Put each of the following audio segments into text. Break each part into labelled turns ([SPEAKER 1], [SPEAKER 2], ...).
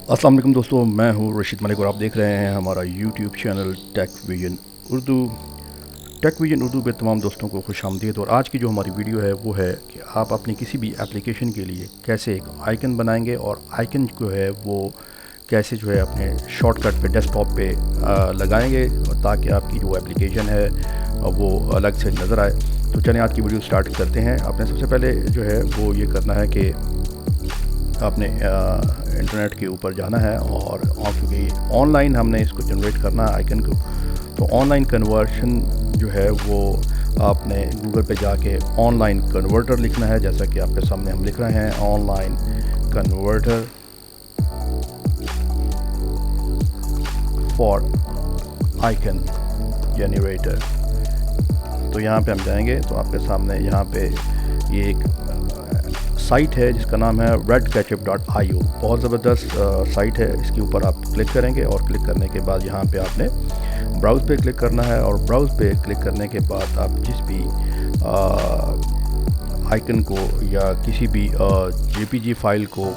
[SPEAKER 1] अस्सलाम वालेकुम दोस्तों, मैं हूं रशीद मलिक और आप देख रहे हैं हमारा YouTube channel Tech Vision Urdu पे तमाम दोस्तों को खुशामदीद। और आज की जो हमारी वीडियो है वो है कि आप अपनी किसी भी एप्लीकेशन के लिए कैसे एक आइकन बनाएंगे और आइकन जो है वो कैसे जो है अपने शॉर्टकट पे डेस्कटॉप पे लगाएंगे, और ताकि आपकी जो एप्लीकेशन है वो अलग से नज़र आए। तो चलिए आज की वीडियो स्टार्ट करते हैं। आपने सबसे पहले जो है वो ये करना है कि आपने इंटरनेट के ऊपर जाना है, और क्योंकि ऑनलाइन हमने इसको जनरेट करना है आइकन को, तो ऑनलाइन कन्वर्शन जो है वो आपने गूगल पे जाके ऑनलाइन कन्वर्टर लिखना है, जैसा कि आपके सामने हम लिख रहे हैं online converter for icon generator. तो यहाँ पे हम जाएंगे तो आपके सामने यहाँ पे ये एक साइट है जिसका नाम है redketchup.io। बहुत ज़बरदस्त साइट है। इसके ऊपर आप क्लिक करेंगे और क्लिक करने के बाद यहाँ पे आपने ब्राउज़ पे क्लिक करना है, और ब्राउज़ पे क्लिक करने के बाद आप जिस भी आइकन को या किसी भी JPG फाइल को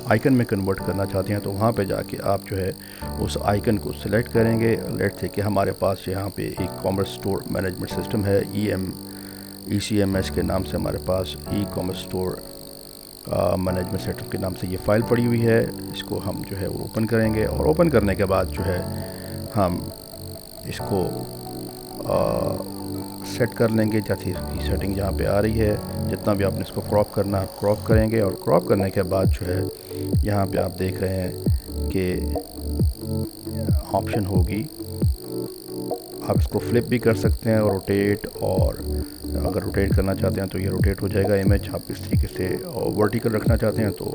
[SPEAKER 1] आइकन में कन्वर्ट करना चाहते हैं, तो वहाँ पे जाके आप जो है उस आइकन को सिलेक्ट करेंगे। लेट्स से कि हमारे पास यहाँ पे एक कॉमर्स स्टोर मैनेजमेंट सिस्टम है, ECMS के नाम से हमारे पास e commerce store management system के नाम से ये फ़ाइल पड़ी हुई है। इसको हम जो है वो ओपन करेंगे, और ओपन करने के बाद जो है हम इसको सेट कर लेंगे जैसे इसकी सेटिंग यहाँ पे आ रही है। जितना भी आपने इसको क्रॉप करना है क्रॉप करेंगे, और क्रॉप करने के बाद जो है यहाँ पे आप देख रहे हैं कि ऑप्शन होगी, आप इसको फ्लिप भी कर सकते हैं और रोटेट, और अगर रोटेट करना चाहते हैं तो ये रोटेट हो जाएगा इमेज। आप इस तरीके से वर्टिकल रखना चाहते हैं तो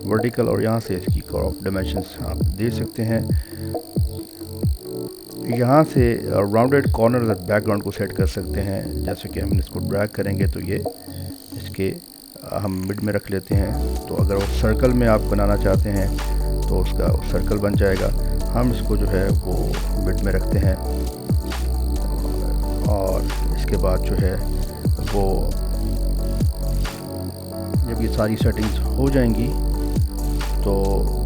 [SPEAKER 1] वर्टिकल, और यहाँ से इसकी क्रॉप डायमेंशंस आप दे सकते हैं। यहाँ से राउंडेड कॉर्नर बैकग्राउंड को सेट कर सकते हैं। जैसे कि हम इसको ड्रैग करेंगे तो ये इसके हम मिड में रख लेते हैं। तो अगर वो सर्कल में आप बनाना चाहते हैं तो उसका सर्कल बन जाएगा। हम इसको जो है वो मिड में रखते हैं, और इसके बाद जो है वो जब ये सारी सेटिंग्स हो जाएंगी तो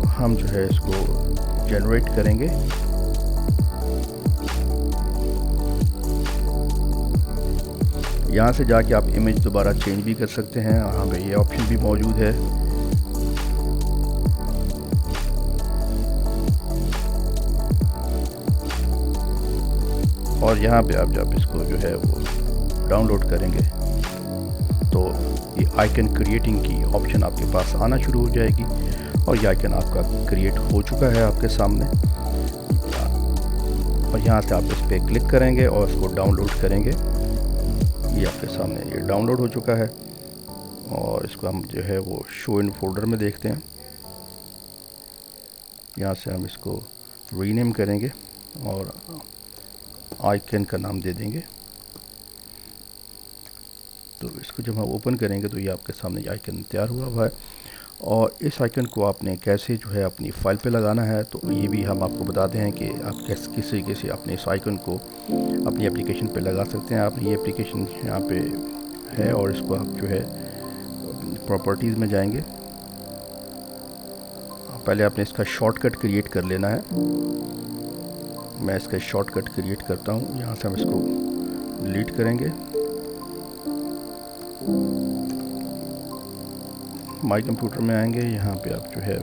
[SPEAKER 1] हम जो है इसको जनरेट करेंगे। यहाँ से जाके आप इमेज दोबारा चेंज भी कर सकते हैं, और यहाँ पे ये ऑप्शन भी मौजूद है। और यहाँ पे आप जब इसको जो है वो डाउनलोड करेंगे तो ये आइकन क्रिएटिंग की ऑप्शन आपके पास आना शुरू हो जाएगी, और ये आइकन आपका क्रिएट हो चुका है आपके सामने। और यहाँ से आप इस पर क्लिक करेंगे और इसको डाउनलोड करेंगे। ये आपके सामने ये डाउनलोड हो चुका है, और इसको हम जो है वो शो इन फोल्डर में देखते हैं। यहाँ से हम इसको रीनेम करेंगे और आइकन का नाम दे देंगे। तो इसको जब हम ओपन करेंगे तो ये आपके सामने आइकन तैयार हुआ है। और इस आइकन को आपने कैसे जो है अपनी फ़ाइल पे लगाना है, तो ये भी हम आपको बताते हैं कि आप किस तरीके से अपने इस आइकन को अपनी एप्लीकेशन पे लगा सकते हैं। आपने ये एप्लीकेशन यहाँ पे है, और इसको आप जो है प्रॉपर्टीज़ में जाएंगे। पहले आपने इसका शॉर्टकट क्रिएट कर लेना है। मैं इसका शॉर्टकट क्रिएट करता हूँ। यहाँ से हम इसको डिलीट करेंगे। माई कंप्यूटर में आएंगे। यहाँ पे आप जो है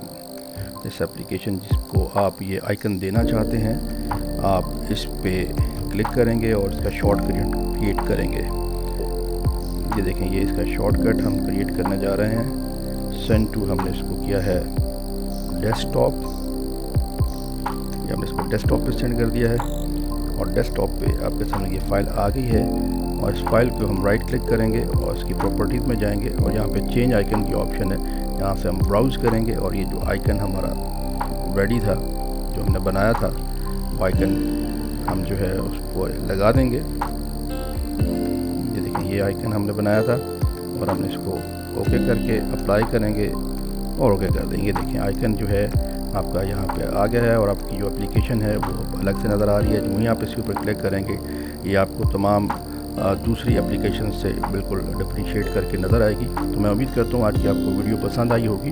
[SPEAKER 1] इस एप्लीकेशन जिसको आप ये आइकन देना चाहते हैं, आप इस पे क्लिक करेंगे और इसका शॉर्टकट क्रिएट करेंगे। ये देखें, ये इसका शॉर्टकट हम क्रिएट करने जा रहे हैं। सेंड टू हमने इसको किया है डेस्कटॉप। ये हमने इसको डेस्कटॉप पे सेंड कर दिया है, और डेस्कटॉप पे आपके सामने ये फ़ाइल आ गई है। और इस फाइल को हम राइट क्लिक करेंगे और इसकी प्रॉपर्टीज़ में जाएंगे, और यहाँ पे चेंज आइकन की ऑप्शन है। यहाँ से हम ब्राउज़ करेंगे, और ये जो आइकन हमारा रेडी था, जो हमने बनाया था, वो आइकन हम जो है उसको लगा देंगे। ये देखिए, ये आइकन हमने बनाया था, और हमने इसको ओके करके अप्लाई करेंगे और ओके कर देंगे। देखिए, आइकन जो है आपका यहाँ पे आ गया है, और आपकी जो एप्लीकेशन है वो अलग से नज़र आ रही है। जो ही आप इसके ऊपर क्लिक करेंगे, ये आपको तमाम दूसरी एप्लीकेशन से बिल्कुल डिफरेंशिएट करके नज़र आएगी। तो मैं उम्मीद करता हूँ आज की आपको वीडियो पसंद आई होगी।